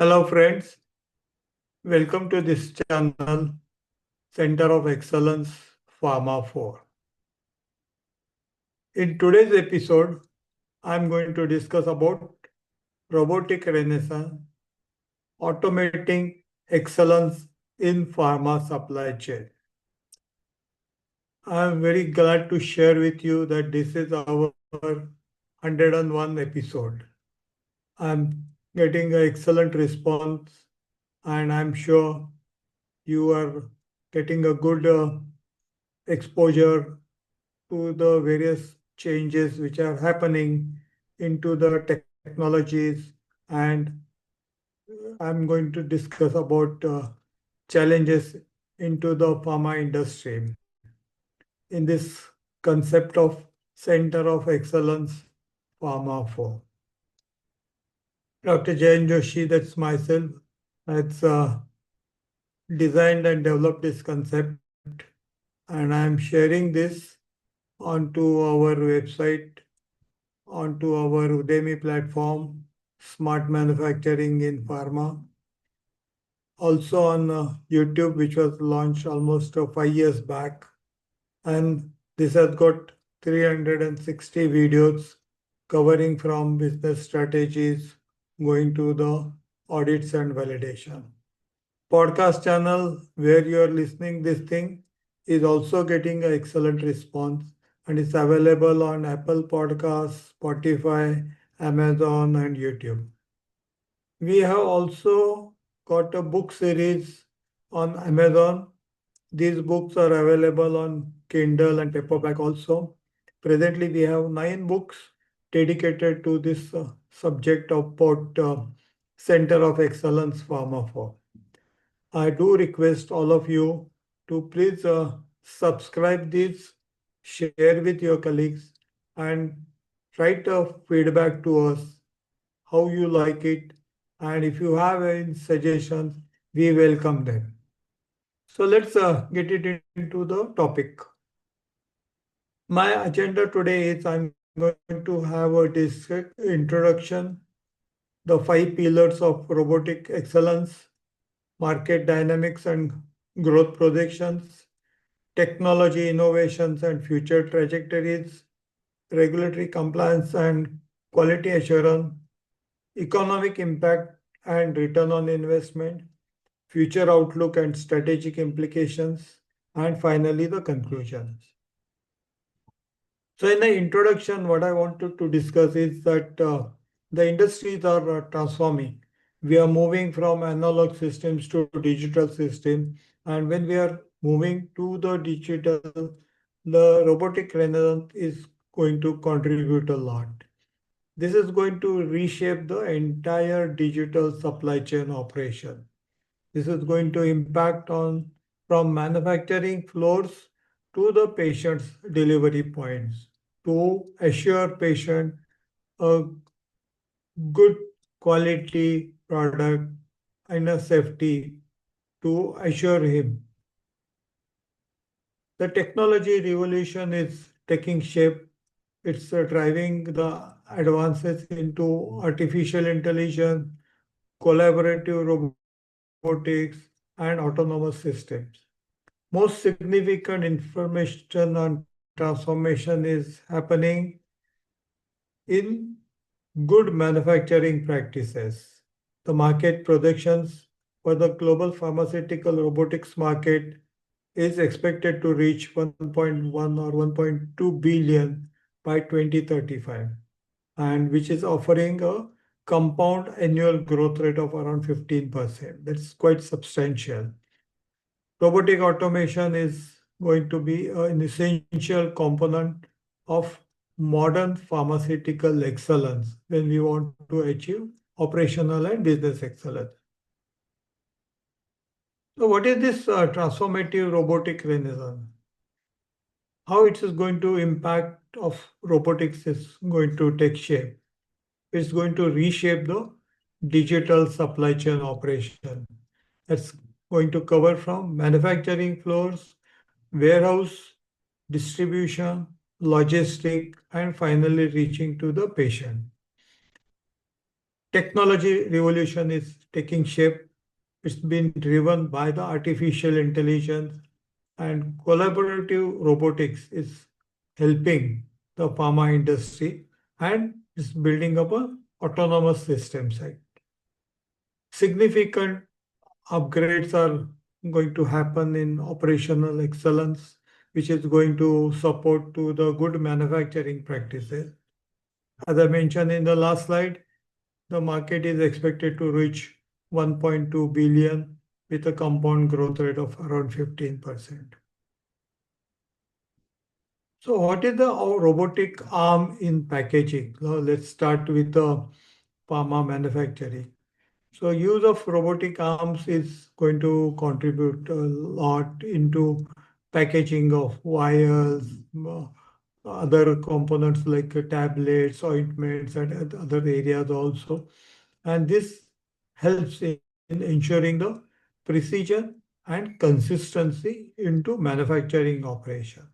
Hello friends, welcome to this channel, Center of Excellence Pharma 4. In today's episode, I'm going to discuss about Robotic Renaissance, automating excellence in pharma supply chain. I'm very glad to share with you that this is our 101 episode. I'm getting an excellent response and I'm sure you are getting a good exposure to the various changes which are happening into the technologies, and I'm going to discuss about challenges into the pharma industry in this concept of Center of Excellence Pharma 4. Dr. Jayan Joshi, that's myself, that's designed and developed this concept, and I'm sharing this onto our website, onto our Udemy platform, Smart Manufacturing in Pharma. Also on YouTube, which was launched almost 5 years back. And this has got 360 videos covering from business strategies, going to the audits and validation. Podcast channel where you are listening this thing is also getting an excellent response, and it's available on Apple Podcasts, Spotify, Amazon, and YouTube. We have also got a book series on Amazon. These books are available on Kindle and paperback also. Presently, we have 9 books dedicated to this subject of Center of Excellence Pharma 4. I do request all of you to please subscribe this, share with your colleagues, and write a feedback to us how you like it. And if you have any suggestions, we welcome them. So let's get it into the topic. My agenda today is I'm going to have a introduction, the 5 pillars of robotic excellence, market dynamics and growth projections, technology innovations and future trajectories, regulatory compliance and quality assurance, economic impact and return on investment, future outlook and strategic implications, and finally the conclusions. So in the introduction, what I wanted to discuss is that the industries are transforming. We are moving from analog systems to digital systems. And when we are moving to the digital, the robotic renaissance is going to contribute a lot. This is going to reshape the entire digital supply chain operation. This is going to impact on from manufacturing floors to the patient's delivery points to assure patient a good quality product and a safety to assure him. The technology revolution is taking shape. It's driving the advances into artificial intelligence, collaborative robotics, and autonomous systems. Most significant information on transformation is happening in good manufacturing practices. The market projections for the global pharmaceutical robotics market is expected to reach 1.1 or 1.2 billion by 2035, and which is offering a compound annual growth rate of around 15%. That's quite substantial. Robotic automation is going to be an essential component of modern pharmaceutical excellence when we want to achieve operational and business excellence. So what is this transformative robotic renaissance? How it is going to impact of robotics is going to take shape. It's going to reshape the digital supply chain operation. That's going to cover from manufacturing floors, warehouse, distribution, logistic, and finally reaching to the patient. technology revolution is taking shape. It's been driven by the artificial intelligence, and collaborative robotics is helping the pharma industry and is building up a autonomous system side. Significant upgrades are going to happen in operational excellence, which is going to support to the good manufacturing practices. As I mentioned in the last slide, the market is expected to reach 1.2 billion with a compound growth rate of around 15%. So what is the robotic arm in packaging? Now let's start with the pharma manufacturing. So use of robotic arms is going to contribute a lot into packaging of vials, other components like tablets, ointments, and other areas also. And this helps in ensuring the precision and consistency into manufacturing operation.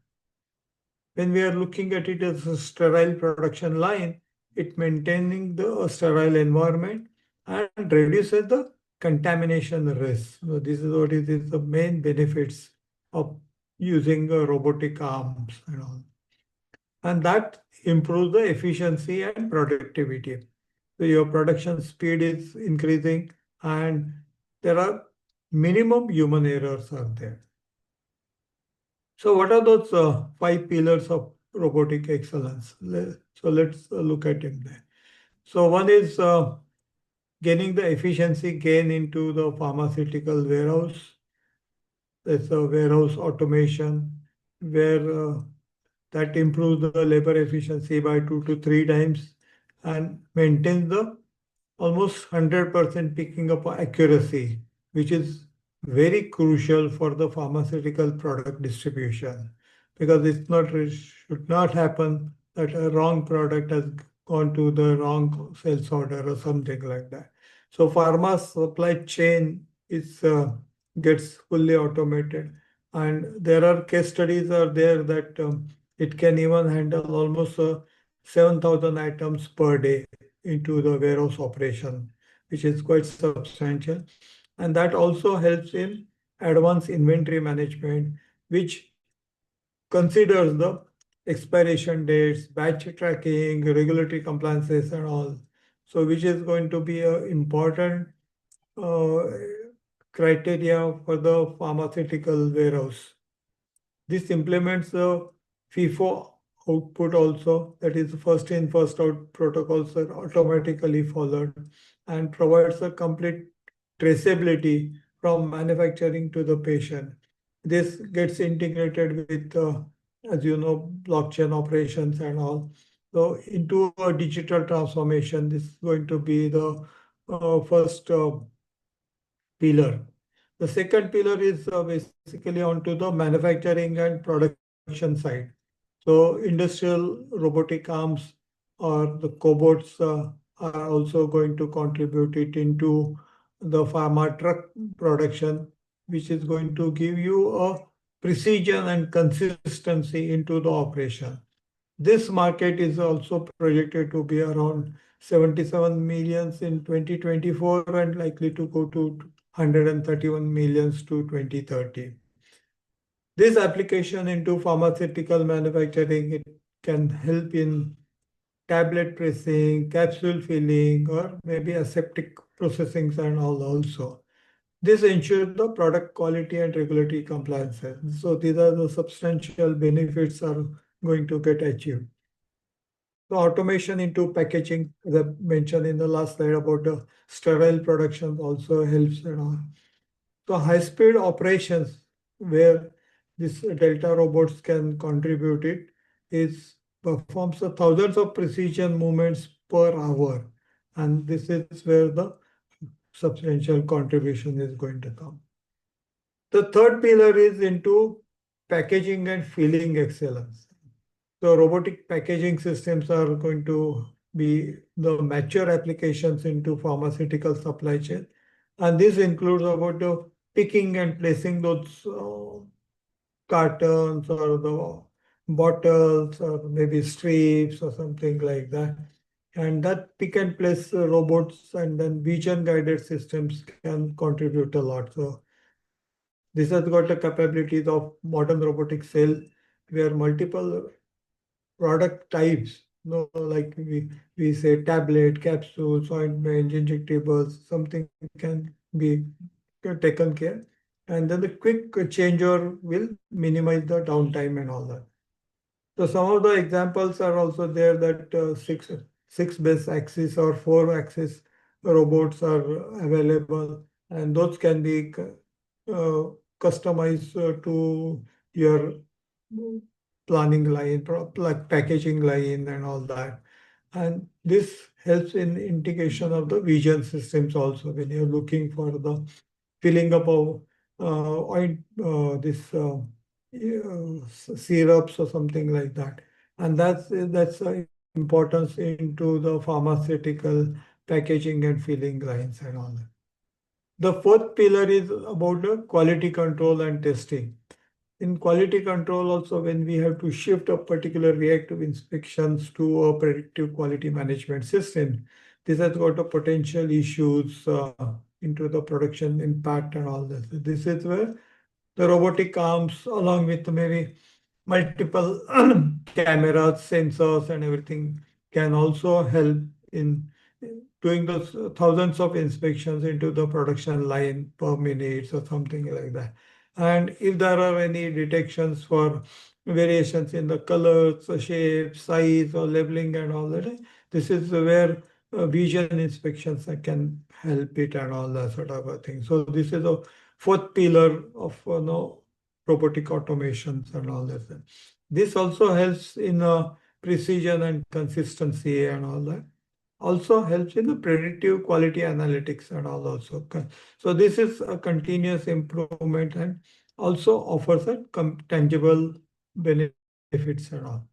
When we are looking at it as a sterile production line, it maintaining the sterile environment and reduces the contamination risk. So this is what is the main benefits of using robotic arms and all. And that improves the efficiency and productivity. So your production speed is increasing and there are minimum human errors are there. So what are those five pillars of robotic excellence? So let's look at them there. So one is gaining the efficiency gain into the pharmaceutical warehouse. That's a warehouse automation where that improves the labor efficiency by 2 to 3 times and maintains the almost 100% picking up accuracy, which is very crucial for the pharmaceutical product distribution because it should not happen that a wrong product has gone to the wrong sales order or something like that. So pharma supply chain is gets fully automated, and there are case studies are there that it can even handle almost 7,000 items per day into the warehouse operation, which is quite substantial. And that also helps in advanced inventory management, which considers the expiration dates, batch tracking, regulatory compliances, and all. So, which is going to be an important uh, criteria for the pharmaceutical warehouse. This implements the FIFO output also, that is first in, first out protocols are automatically followed and provides a complete traceability from manufacturing to the patient. This gets integrated with, as you know, blockchain operations and all. So into a digital transformation, this is going to be the first pillar. The second pillar is basically onto the manufacturing and production side. So industrial robotic arms or the cobots are also going to contribute it into the pharma truck production, which is going to give you a precision and consistency into the operation. This market is also projected to be around 77 millions in 2024 and likely to go to 131 millions to 2030. This application into pharmaceutical manufacturing, it can help in tablet pressing, capsule filling, or maybe aseptic processing and all also. This ensures the product quality and regulatory compliances. So these are the substantial benefits are going to get achieved. So automation into packaging, as I mentioned in the last slide about the sterile production also helps and all. So high-speed operations where this Delta robots can contribute it is performs thousands of precision movements per hour. And this is where the substantial contribution is going to come. The third pillar is into packaging and filling excellence. So robotic packaging systems are going to be the mature applications into pharmaceutical supply chain. And this includes about the picking and placing those cartons or the bottles or maybe strips or something like that And that pick and place robots and then vision guided systems can contribute a lot. So this has got the capabilities of modern robotic cell where multiple product types, like we say tablet, capsules, ointment, injectables, something can be taken care. And then the quick changeover will minimize the downtime and all that. So some of the examples are also there that six base axis or four axis robots are available, and those can be uh, customized to your planning line, like packaging line and all that. And this helps in integration of the vision systems also when you're looking for the filling up of this syrups or something like that. And that's the importance into the pharmaceutical packaging and filling lines and all that. The fourth pillar is about the quality control and testing. In quality control also, when we have to shift a particular reactive inspections to a predictive quality management system, this has got a potential issues into the production impact and all this. This is where the robotic arms along with maybe multiple cameras, sensors and everything can also help in doing those thousands of inspections into the production line per minute or something like that. And if there are any detections for variations in the colors, shape, size or labeling and all that, this is where vision inspections can help it and all that sort of a thing. So this is a fourth pillar of robotic automations and all that. This also helps in precision and consistency and all that. Also helps in the predictive quality analytics and all also. So this is a continuous improvement and also offers a tangible benefits and all.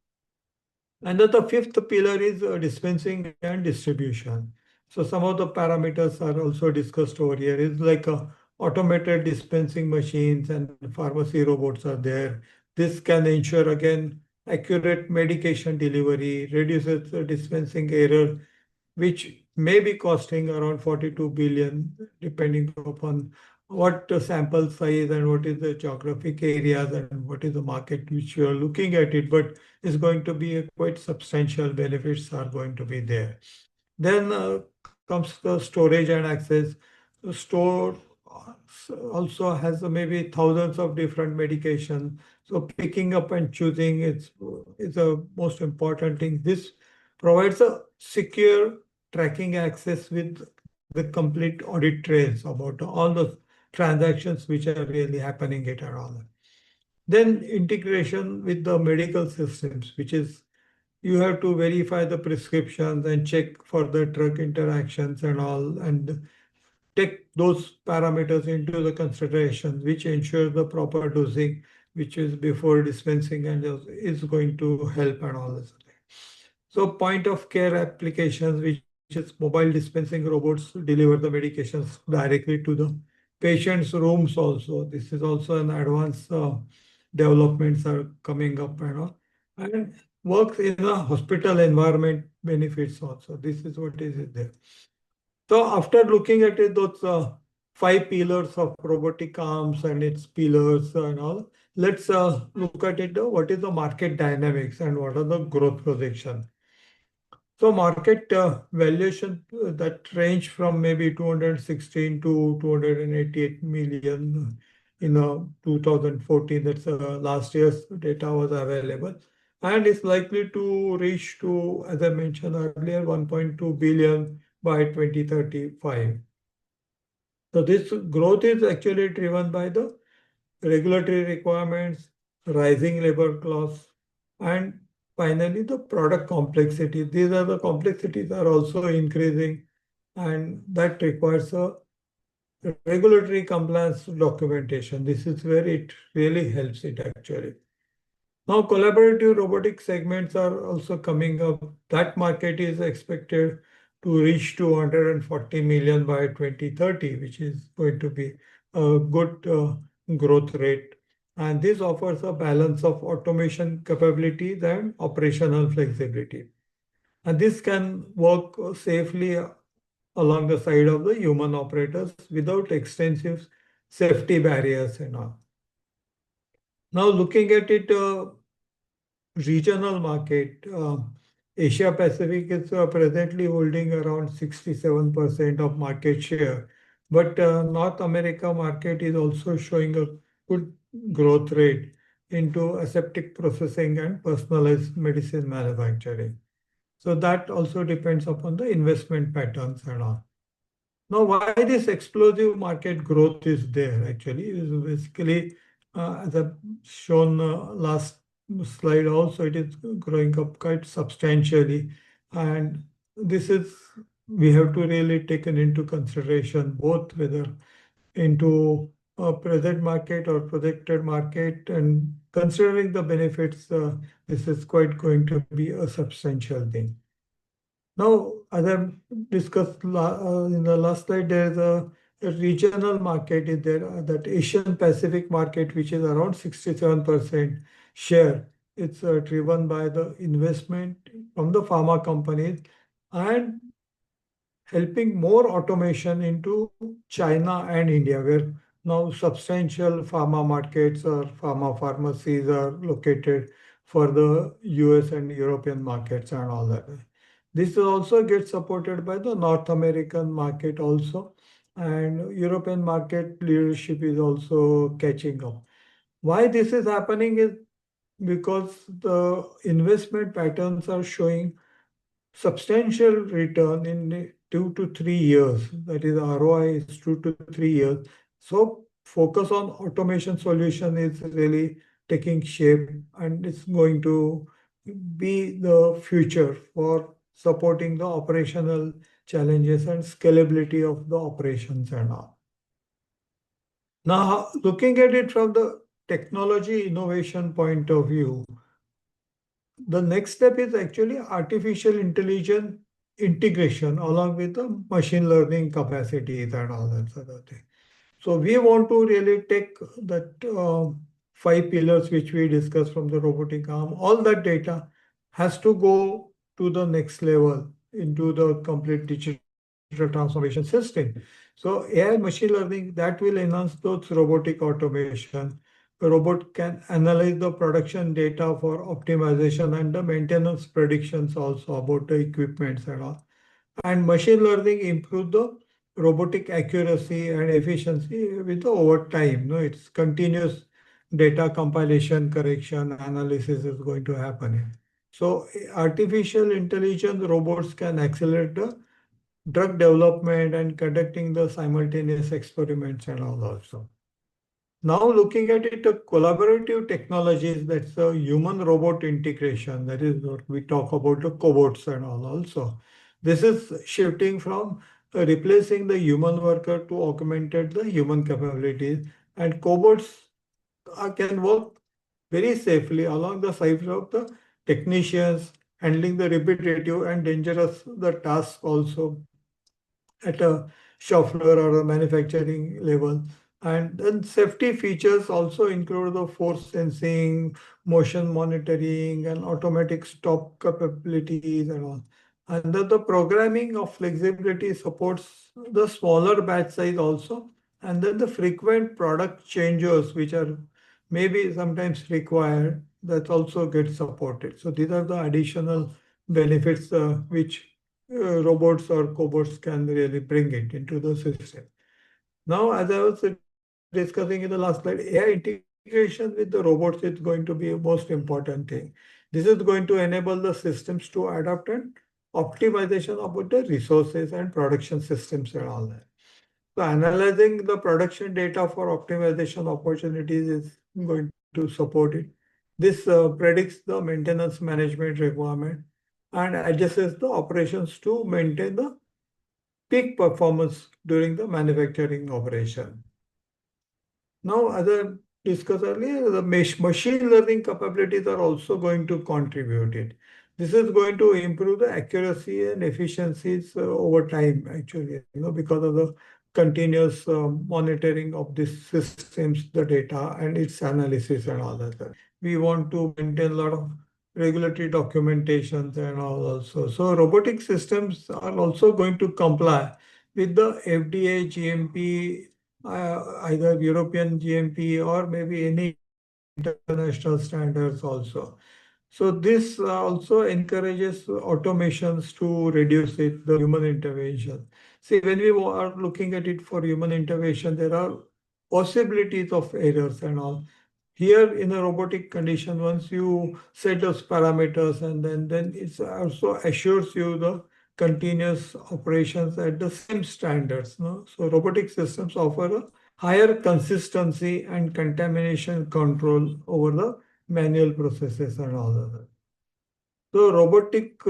And then the fifth pillar is dispensing and distribution. So some of the parameters are also discussed over here. It's like automated dispensing machines and pharmacy robots are there. This can ensure again accurate medication delivery, reduces the dispensing error, which may be costing around 42 billion, depending upon what the sample size and what is the geographic areas and what is the market which you are looking at it, but it's going to be a quite substantial benefits are going to be there. Then comes the storage and access. The store also has maybe thousands of different medications. So picking up and choosing is a most important thing. This provides a secure tracking access with the complete audit trails about all the transactions which are really happening it and all. Then integration with the medical systems, which is you have to verify the prescriptions and check for the drug interactions and all, and take those parameters into the consideration, which ensure the proper dosing, which is before dispensing and is going to help and all this. So point of care applications, which is mobile dispensing robots deliver the medications directly to the patient's rooms also. This is also an advanced developments are coming up and all. And works in a hospital environment benefits also. This is what is there. So after looking at it, those five pillars of robotic arms and its pillars and all, let's look at it. What is the market dynamics and what are the growth projections? So market valuation that range from maybe 216 to 288 million in 2014. That's last year's data was available. And it's likely to reach to, as I mentioned earlier, 1.2 billion by 2035. So this growth is actually driven by the regulatory requirements, rising labor costs, and finally the product complexity. These are the complexities are also increasing, and that requires a regulatory compliance documentation. This is where it really helps it actually. Now, collaborative robotic segments are also coming up. That market is expected to reach 240 million by 2030, which is going to be a good growth rate. And this offers a balance of automation capabilities and operational flexibility. And this can work safely along the side of the human operators without extensive safety barriers and all. Now, looking at it, regional market, Asia Pacific is presently holding around 67% of market share, but North America market is also showing a good growth rate into aseptic processing and personalized medicine manufacturing. So that also depends upon the investment patterns and all. Now, why this explosive market growth is there actually is basically, as I've shown last slide also, it is growing up quite substantially. And this is, we have to really take it into consideration both whether into a present market or projected market, and considering the benefits, this is quite going to be a substantial thing. Now, as I've discussed in the last slide, there's a regional market is there, that Asian Pacific market, which is around 67% share. It's driven by the investment from the pharma companies and helping more automation into China and India, where now substantial pharma markets or pharma pharmacies are located for the US and European markets and all that. This also gets supported by the North American market also, and European market leadership is also catching up. Why this is happening is because the investment patterns are showing substantial return in 2 to 3 years. That is, ROI is 2 to 3 years. So focus on automation solution is really taking shape, and it's going to be the future for supporting the operational challenges and scalability of the operations and all. Now, looking at it from the technology innovation point of view, the next step is actually artificial intelligence integration along with the machine learning capacities and all that sort of thing. So we want to really take that 5 pillars which we discussed from the robotic arm. All that data has to go to the next level into the complete digital transformation system. So AI machine learning that will enhance those robotic automation. The robot can analyze the production data for optimization and the maintenance predictions also about the equipments and all. And machine learning improve the robotic accuracy and efficiency with the over time. No, it's continuous data compilation, correction, analysis is going to happen. So artificial intelligence robots can accelerate the drug development and conducting the simultaneous experiments and all also. Now looking at it, collaborative technologies, that's a human robot integration. That is what we talk about the cobots and all also. This is shifting from replacing the human worker to augmented the human capabilities. And cobots can work very safely along the sides of the technicians, handling the repetitive and dangerous the tasks also at a shop floor or a manufacturing level. And then safety features also include the force sensing, motion monitoring, and automatic stop capabilities and all. And then the programming of flexibility supports the smaller batch size also. And then the frequent product changes, which are maybe sometimes required, that also gets supported. So these are the additional benefits which robots or cobots can really bring it into the system. Now, as I was discussing in the last slide, AI integration with the robots is going to be a most important thing. This is going to enable the systems to adapt and optimization about the resources and production systems and all that. So analyzing the production data for optimization opportunities is going to support it. This predicts the maintenance management requirement and adjusts the operations to maintain the peak performance during the manufacturing operation. Now, as I discussed earlier, the machine learning capabilities are also going to contribute it. This is going to improve the accuracy and efficiencies over time, actually, because of the continuous monitoring of these systems, the data and its analysis and all that. We want to maintain a lot of regulatory documentations and all also. So robotic systems are also going to comply with the FDA, GMP, either European GMP or maybe any international standards also. So this also encourages automations to reduce it, the human intervention. See, when we are looking at it for human intervention, there are possibilities of errors and all. Here in a robotic condition, once you set those parameters and then it also assures you the continuous operations at the same standards. No? So robotic systems offer a higher consistency and contamination control over the manual processes and all of that. So robotic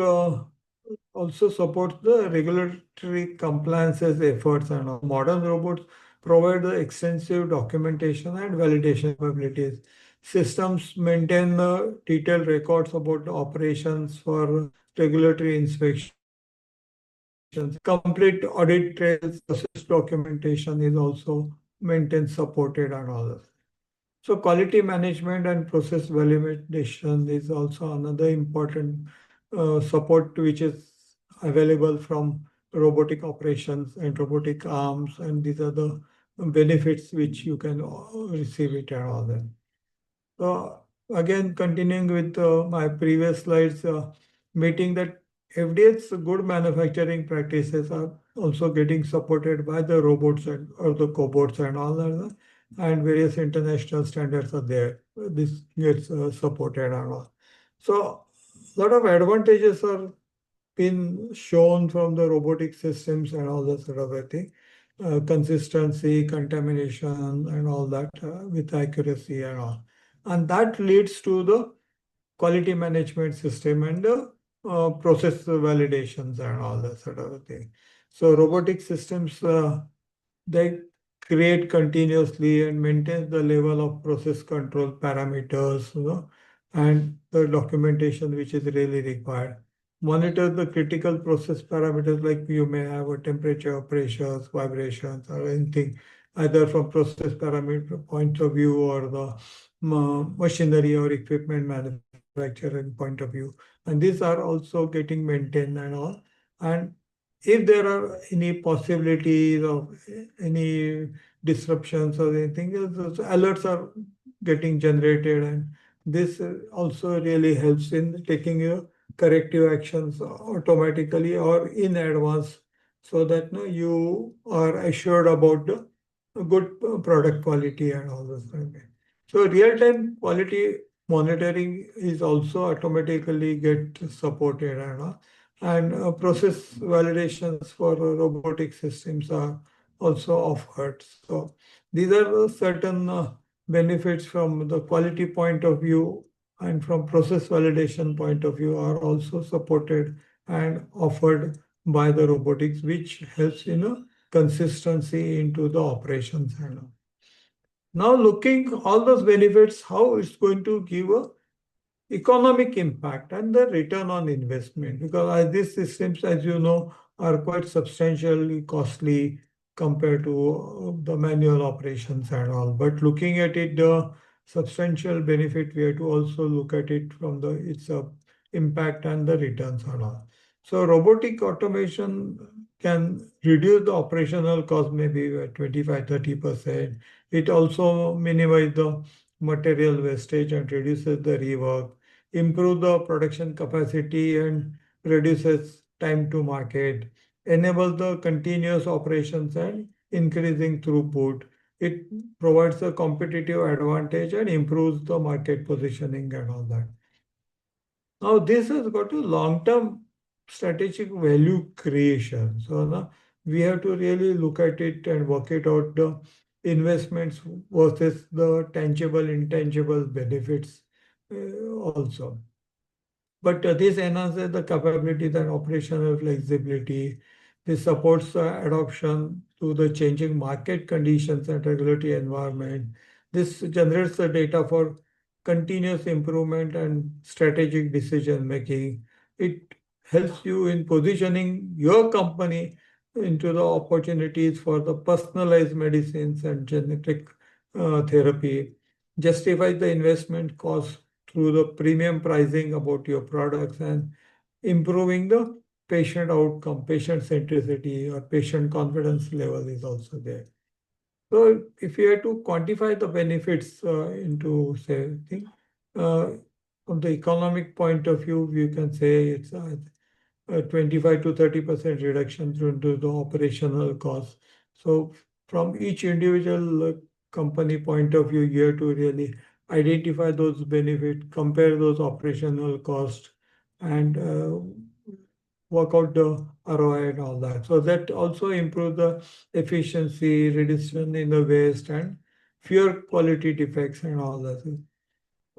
also supports the regulatory compliances efforts and all. Modern robots provide the extensive documentation and validation capabilities. Systems maintain the detailed records about the operations for regulatory inspections, complete audit trails, process documentation is also maintained, supported and all that. So quality management and process validation is also another important support which is available from robotic operations and robotic arms, and these are the benefits which you can receive it and all that. So again, continuing with my previous slides, meeting that FDA's good manufacturing practices are also getting supported by the robots and or the cobots and all that, and various international standards are there. This gets supported and all. So a lot of advantages are been shown from the robotic systems and all that sort of a thing. Consistency, contamination, and all that with accuracy and all. And that leads to the quality management system and the process validations and all that sort of a thing. So robotic systems they create continuously and maintain the level of process control parameters, and the documentation which is really required. Monitor the critical process parameters like you may have a temperature, pressures, vibrations, or anything, either from process parameter point of view or the machinery or equipment manufacturing point of view. And these are also getting maintained and all. And if there are any possibilities of any disruptions or anything else, those alerts are getting generated, and this also really helps in taking your corrective actions automatically or in advance, so that you are assured about the good product quality and all those things. So real-time quality monitoring is also automatically get supported and process validations for robotic systems are also offered. So these are certain benefits from the quality point of view, and from process validation point of view are also supported and offered by the robotics, which helps in a consistency into the operations and all. Now looking all those benefits, how it's going to give a economic impact and the return on investment, because these systems, as you know, are quite substantially costly compared to the manual operations and all. But looking at it, the substantial benefit, we have to also look at it from the its impact and the returns and all. So robotic automation can reduce the operational cost maybe by 25-30%. It also minimizes the material wastage and reduces the rework, improve the production capacity and reduces time to market, enable the continuous operations and increasing throughput. It provides a competitive advantage and improves the market positioning and all that. Now, this has got a long-term strategic value creation. So now we have to really look at it and work it out, the investments versus the tangible, intangible benefits also. But this enhances the capabilities and operational flexibility. This supports adoption to the changing market conditions and regulatory environment. This generates the data for continuous improvement and strategic decision making. It helps you in positioning your company into the opportunities for the personalized medicines and genetic therapy, justifies the investment cost through the premium pricing about your products and improving the patient outcome, patient centricity or patient confidence level is also there. So if you had to quantify the benefits into say thing, uh, from the economic point of view, you can say it's a 25 to 30% reduction into the operational costs. So from each individual company point of view, you have to really identify those benefits, compare those operational costs, and work out the ROI and all that. So that also improves the efficiency, reduction in the waste, and fewer quality defects and all that.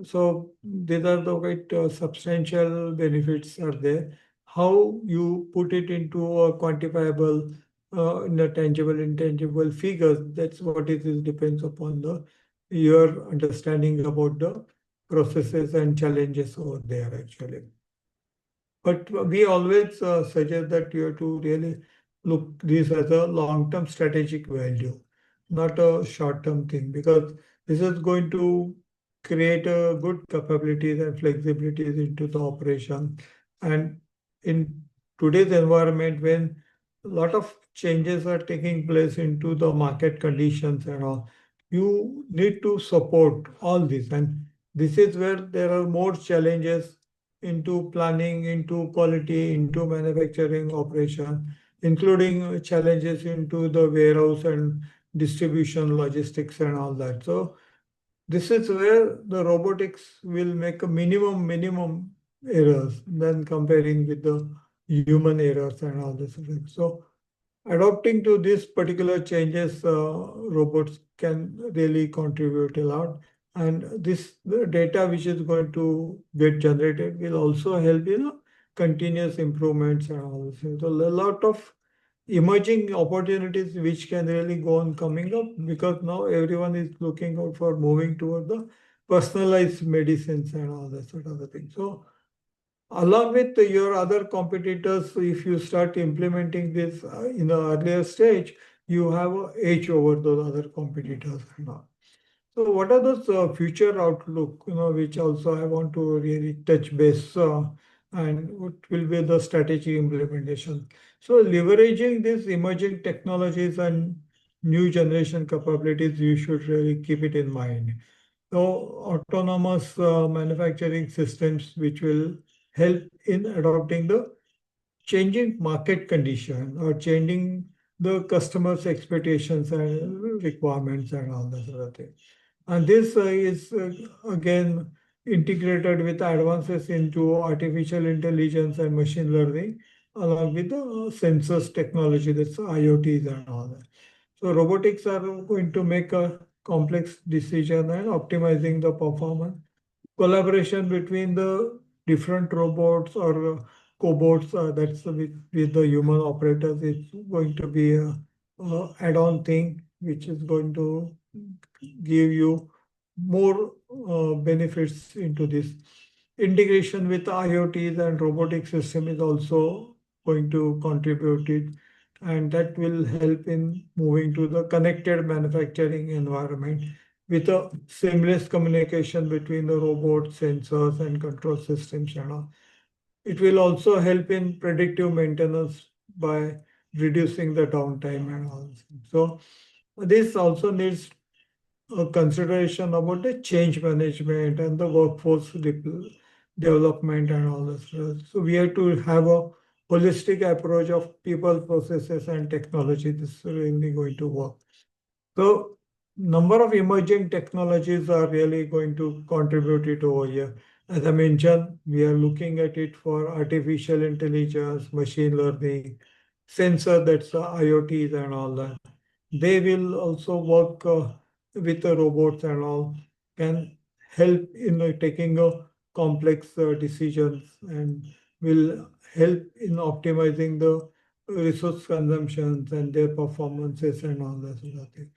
So these are the quite substantial benefits are there. How you put it into a quantifiable, in a tangible, intangible figures, that's what it is depends upon the your understanding about the processes and challenges over there actually. But we always suggest that you have to really look this as a long-term strategic value, not a short-term thing, because this is going to create a good capabilities and flexibilities into the operation. And in today's environment, when a lot of changes are taking place into the market conditions and all, you need to support all this. And this is where there are more challenges into planning, into quality, into manufacturing operation, including challenges into the warehouse and distribution, logistics, and all that. So this is where the robotics will make a minimum errors than comparing with the human errors and all this. So adopting to these particular changes, robots can really contribute a lot. And this the data which is going to get generated will also help continuous improvements and all this. So a lot of emerging opportunities which can really go on coming up because now everyone is looking out for moving toward the personalized medicines and all that sort of a thing. So along with your other competitors, if you start implementing this in the earlier stage, you have an edge over those other competitors and all. So what are those future outlook, which also I want to really touch base and what will be the strategy implementation. So leveraging these emerging technologies and new generation capabilities, you should really keep it in mind. So autonomous manufacturing systems, which will help in adopting the changing market condition or changing the customers' expectations and requirements and all that sort of thing. And this is again integrated with advances into artificial intelligence and machine learning, along with the sensors technology, that's IoTs and all that. So robotics are going to make a complex decision and optimizing the performance. Collaboration between the different robots or cobots that's with the human operators is going to be a add-on thing which is going to give you more benefits into this. Integration with IoTs and robotic system is also going to contribute it, and that will help in moving to the connected manufacturing environment with a seamless communication between the robot, sensors, and control systems and all. It will also help in predictive maintenance by reducing the downtime and all. So this also needs a consideration about the change management and the workforce development and all this. So we have to have a holistic approach of people, processes, and technology. This is really going to work. So number of emerging technologies are really going to contribute it over here. As I mentioned, we are looking at it for artificial intelligence, machine learning, sensor, that's the IoTs and all that. They will also work with the robots and all, can help in taking complex decisions and will help in optimizing the resource consumptions and their performances and all that sort of thing.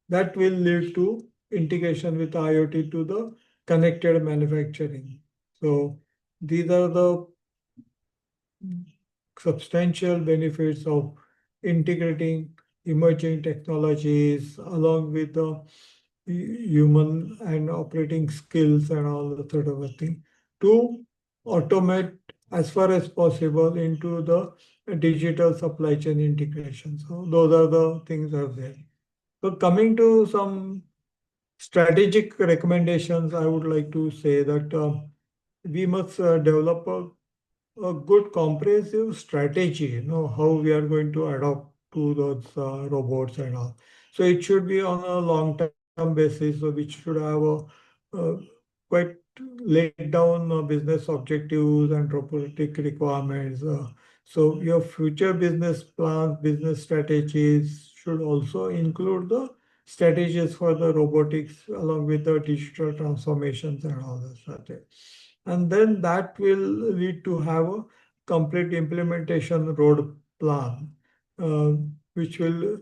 That will lead to integration with IoT to the connected manufacturing. So these are the substantial benefits of integrating emerging technologies along with the human and operating skills and all that sort of a thing to automate as far as possible into the digital supply chain integration. So those are the things are there. So coming to some strategic recommendations, I would like to say that we must develop a good comprehensive strategy, how we are going to adapt to those robots and all. So it should be on a long-term basis, so which should have a quite laid down business objectives and robotic requirements. So your future business plans, business strategies should also include the strategies for the robotics along with the digital transformations and all that stuff. And then that will lead to have a complete implementation road plan, uh, which will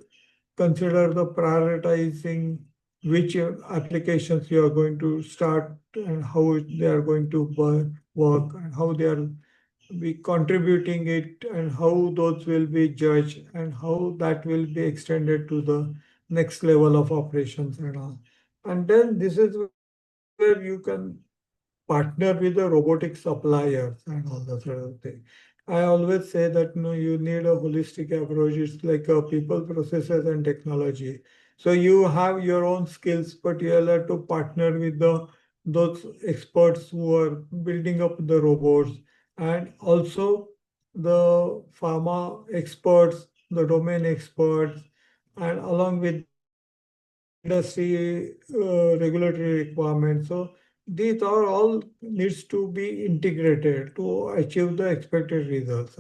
consider the prioritizing which applications you are going to start and how they are going to work and how they are be contributing it and how those will be judged and how that will be extended to the next level of operations and all. And then this is where you can partner with the robotic suppliers and all that sort of thing. I always say that you need a holistic approach. It's like a people, processes, and technology. So you have your own skills, but you have to partner with the those experts who are building up the robots, and also the pharma experts, the domain experts, and along with the industry regulatory requirements. So these are all needs to be integrated to achieve the expected results.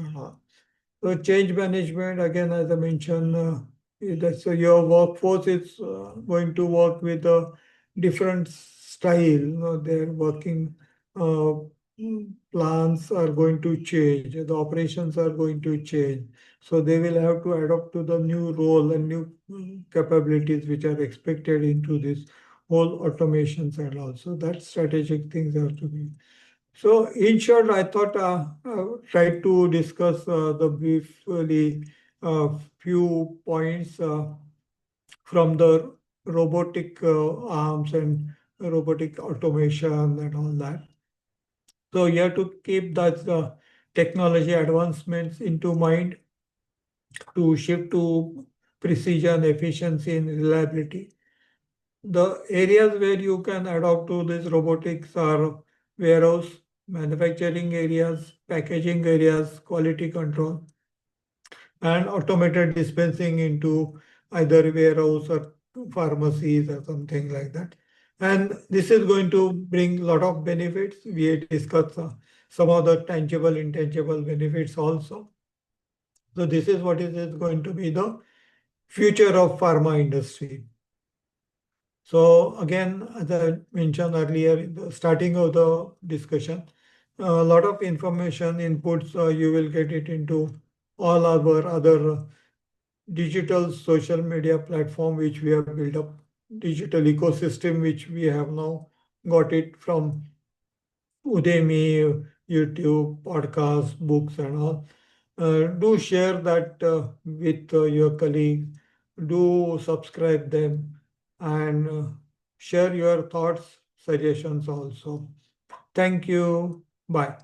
So change management, again, as I mentioned, so your workforce is going to work with a different style. Their working uh, plans are going to change. The operations are going to change. So they will have to adapt to the new role and new capabilities which are expected into this whole automations and also that strategic things have to be. So, in short, I thought I would try to discuss the briefly few points from the robotic arms and robotic automation and all that. So, you have to keep that technology advancements into mind to shift to precision, efficiency, and reliability. The areas where you can adopt to this robotics are warehouse, manufacturing areas, packaging areas, quality control, and automated dispensing into either warehouse or pharmacies or something like that. And this is going to bring a lot of benefits. We discussed some of the tangible, intangible benefits also. So this is what is going to be the future of pharma industry. So again, as I mentioned earlier, in the starting of the discussion, a lot of information inputs you will get it into all our other digital social media platform which we have built up, digital ecosystem which we have now got it from Udemy, YouTube, podcasts, books, and all. Do share that with your colleagues. Do subscribe them and share your thoughts, suggestions also. Thank you. Bye.